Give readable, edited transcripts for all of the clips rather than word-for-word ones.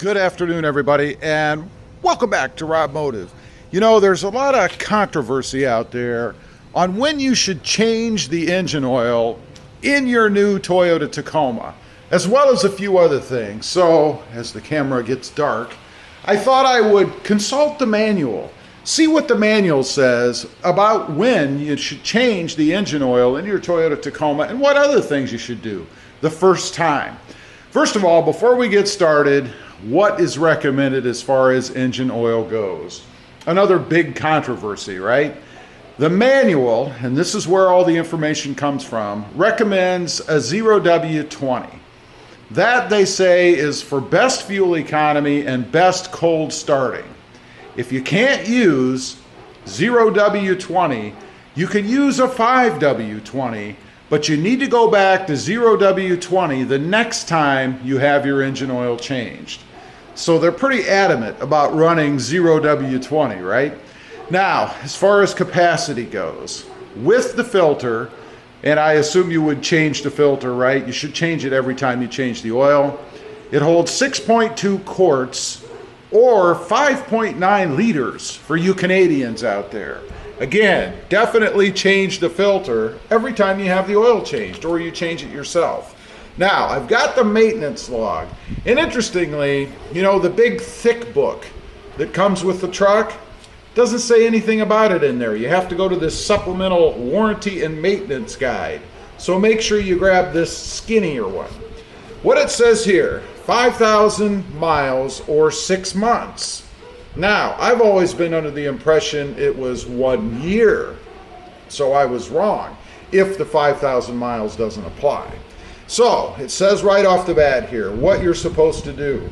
Good afternoon, everybody, and welcome back to RobMotive. You know, there's a lot of controversy out there on when you should change the engine oil in your new Toyota Tacoma, as well as a few other things. So, as the camera gets dark, I thought I would consult the manual, see what the manual says about when you should change the engine oil in your Toyota Tacoma and what other things you should do the first time. First of all, before we get started, what is recommended as far as engine oil goes? Another big controversy, right? The manual, and this is where all the information comes from, recommends a 0W20. That, they say, is for best fuel economy and best cold starting. If you can't use 0W20, you can use a 5W20, but you need to go back to 0W20 the next time you have your engine oil changed. So they're pretty adamant about running 0W20, right? Now, as far as capacity goes, with the filter, and I assume you would change the filter, right? You should change it every time you change the oil. It holds 6.2 quarts or 5.9 liters for you Canadians out there. Again, definitely change the filter every time you have the oil changed or you change it yourself. Now, I've got the maintenance log, and interestingly, you know, the big thick book that comes with the truck doesn't say anything about it in there. You have to go to this supplemental warranty and maintenance guide. So make sure you grab this skinnier one. What it says here, 5,000 miles or 6 months. Now, I've always been under the impression it was 1 year, so I was wrong if the 5,000 miles doesn't apply. So, it says right off the bat here what you're supposed to do.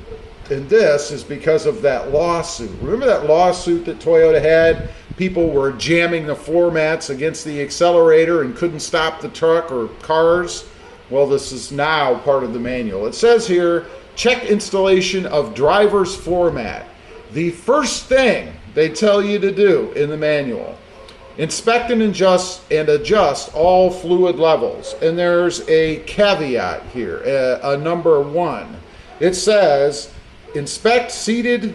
And this is because of that lawsuit. Remember that lawsuit that Toyota had? People were jamming the floor mats against the accelerator and couldn't stop the truck or cars. Well, this is now part of the manual. It says here, check installation of driver's floor mat. The first thing they tell you to do in the manual, inspect and adjust all fluid levels. And there's a caveat here, a number 1. It says, inspect sealed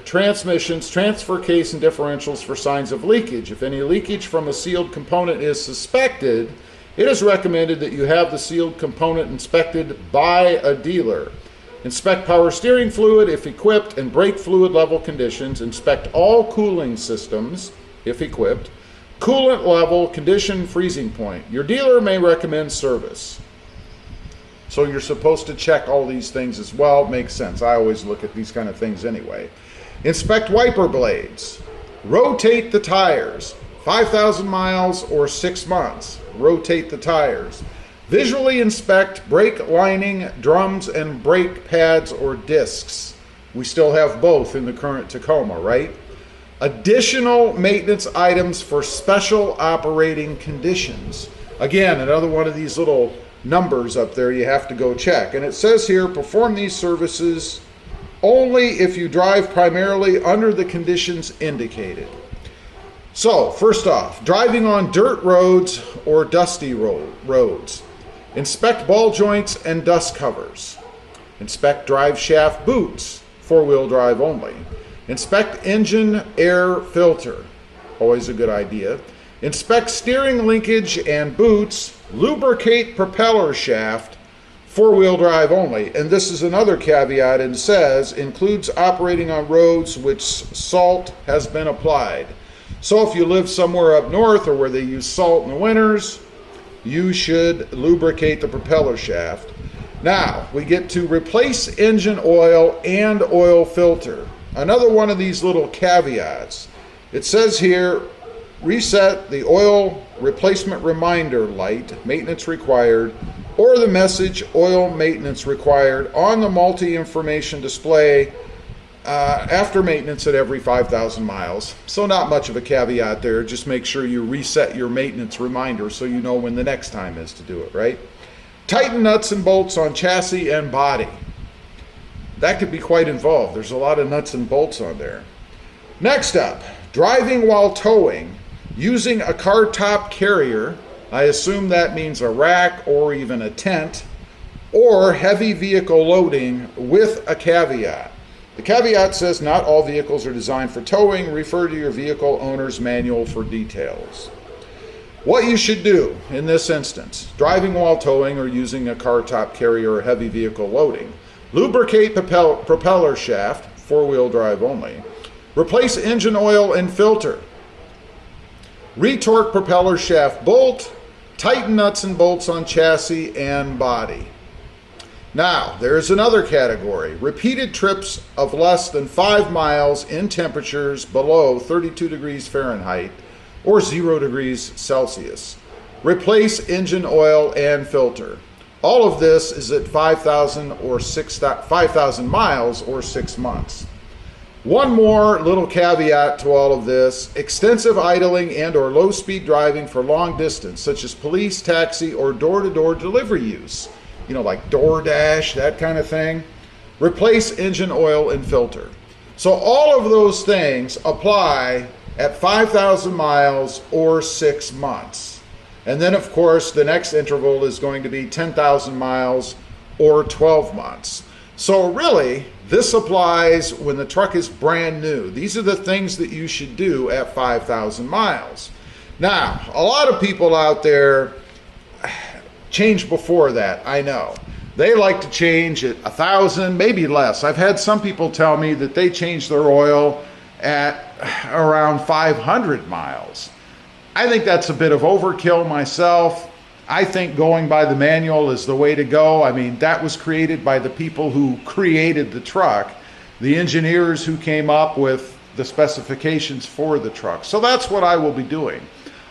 transmissions, transfer case, and differentials for signs of leakage. If any leakage from a sealed component is suspected, it is recommended that you have the sealed component inspected by a dealer. Inspect power steering fluid if equipped and brake fluid level conditions. Inspect all cooling systems if equipped. Coolant level, condition, freezing point. Your dealer may recommend service. So you're supposed to check all these things as well. Makes sense. I always look at these kind of things anyway. Inspect wiper blades. Rotate the tires. 5,000 miles or 6 months. Rotate the tires. Visually inspect brake lining, drums, and brake pads or discs. We still have both in the current Tacoma, right? Additional maintenance items for special operating conditions. Again, another one of these little numbers up there you have to go check. And it says here, perform these services only if you drive primarily under the conditions indicated. So, first off, driving on dirt roads or dusty roads. Inspect ball joints and dust covers. Inspect drive shaft boots, 4-wheel drive only. Inspect engine air filter, always a good idea. Inspect steering linkage and boots. Lubricate propeller shaft, 4-wheel drive only. And this is another caveat, and says, includes operating on roads which salt has been applied. So if you live somewhere up north or where they use salt in the winters, you should lubricate the propeller shaft. Now, we get to replace engine oil and oil filter. Another one of these little caveats. It says here, reset the oil replacement reminder light, maintenance required, or the message oil maintenance required on the multi-information display after maintenance at every 5,000 miles. So not much of a caveat there. Just make sure you reset your maintenance reminder so you know when the next time is to do it, right? Tighten nuts and bolts on chassis and body. That could be quite involved. There's a lot of nuts and bolts on there. Next up, driving while towing using a car top carrier. I assume that means a rack or even a tent, or heavy vehicle loading with a caveat. The caveat says not all vehicles are designed for towing. Refer to your vehicle owner's manual for details. What you should do in this instance, driving while towing or using a car top carrier or heavy vehicle loading: lubricate propeller shaft, four-wheel drive only, replace engine oil and filter, retorque propeller shaft bolt, tighten nuts and bolts on chassis and body. Now, there's another category: repeated trips of less than 5 miles in temperatures below 32 degrees Fahrenheit or 0 degrees Celsius. Replace engine oil and filter. All of this is at 5,000 miles or 6 months. One more little caveat to all of this: extensive idling and or low speed driving for long distance, such as police, taxi, or door-to-door delivery use. You know, like DoorDash, that kind of thing. Replace engine oil and filter. So all of those things apply at 5,000 miles or 6 months. And then, of course, the next interval is going to be 10,000 miles or 12 months. So really, this applies when the truck is brand new. These are the things that you should do at 5,000 miles. Now, a lot of people out there change before that, I know. They like to change at 1,000, maybe less. I've had some people tell me that they change their oil at around 500 miles. I think that's a bit of overkill myself. I think going by the manual is the way to go. I mean, that was created by the people who created the truck, the engineers who came up with the specifications for the truck. So that's what I will be doing.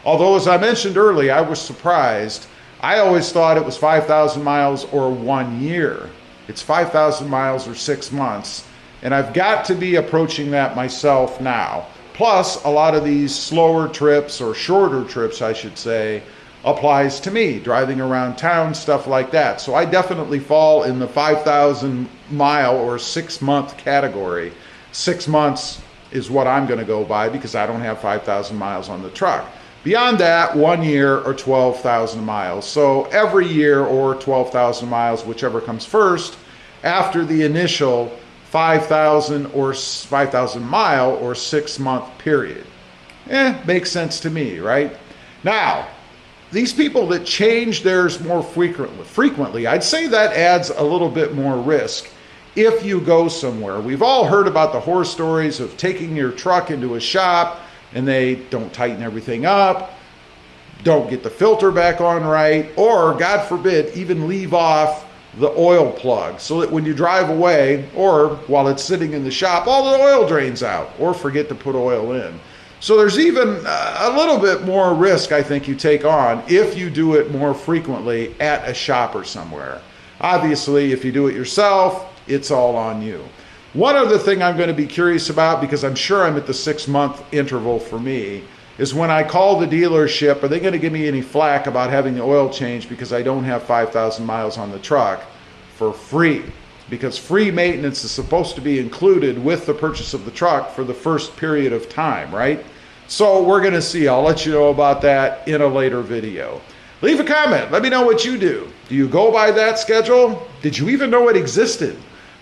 Although, as I mentioned earlier, I was surprised. I always thought it was 5,000 miles or 1 year. It's 5,000 miles or 6 months. And I've got to be approaching that myself now. Plus, a lot of these slower trips, or shorter trips, I should say, applies to me, driving around town, stuff like that. So I definitely fall in the 5,000 mile or 6 month category. 6 months is what I'm going to go by because I don't have 5,000 miles on the truck. Beyond that, 1 year or 12,000 miles. So every year or 12,000 miles, whichever comes first, after the initial 5,000 or 5,000 mile or 6 month period. Makes sense to me, right? Now, these people that change theirs more frequently, I'd say that adds a little bit more risk if you go somewhere. We've all heard about the horror stories of taking your truck into a shop and they don't tighten everything up, don't get the filter back on right, or God forbid, even leave off the oil plug so that when you drive away or while it's sitting in the shop, all the oil drains out, or forget to put oil in. So there's even a little bit more risk I think you take on if you do it more frequently at a shop or somewhere. Obviously, if you do it yourself, it's all on you. One other thing I'm going to be curious about, because I'm sure I'm at the 6 month interval for me, is when I call the dealership, are they going to give me any flack about having the oil changed because I don't have 5,000 miles on the truck for free? Because free maintenance is supposed to be included with the purchase of the truck for the first period of time, right? So we're going to see. I'll let you know about that in a later video. Leave a comment. Let me know what you do. Do you go by that schedule? Did you even know it existed?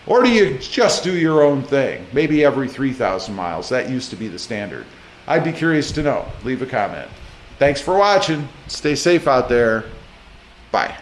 Or do you just do your own thing? Maybe every 3,000 miles. That used to be the standard. I'd be curious to know. Leave a comment. Thanks for watching. Stay safe out there. Bye.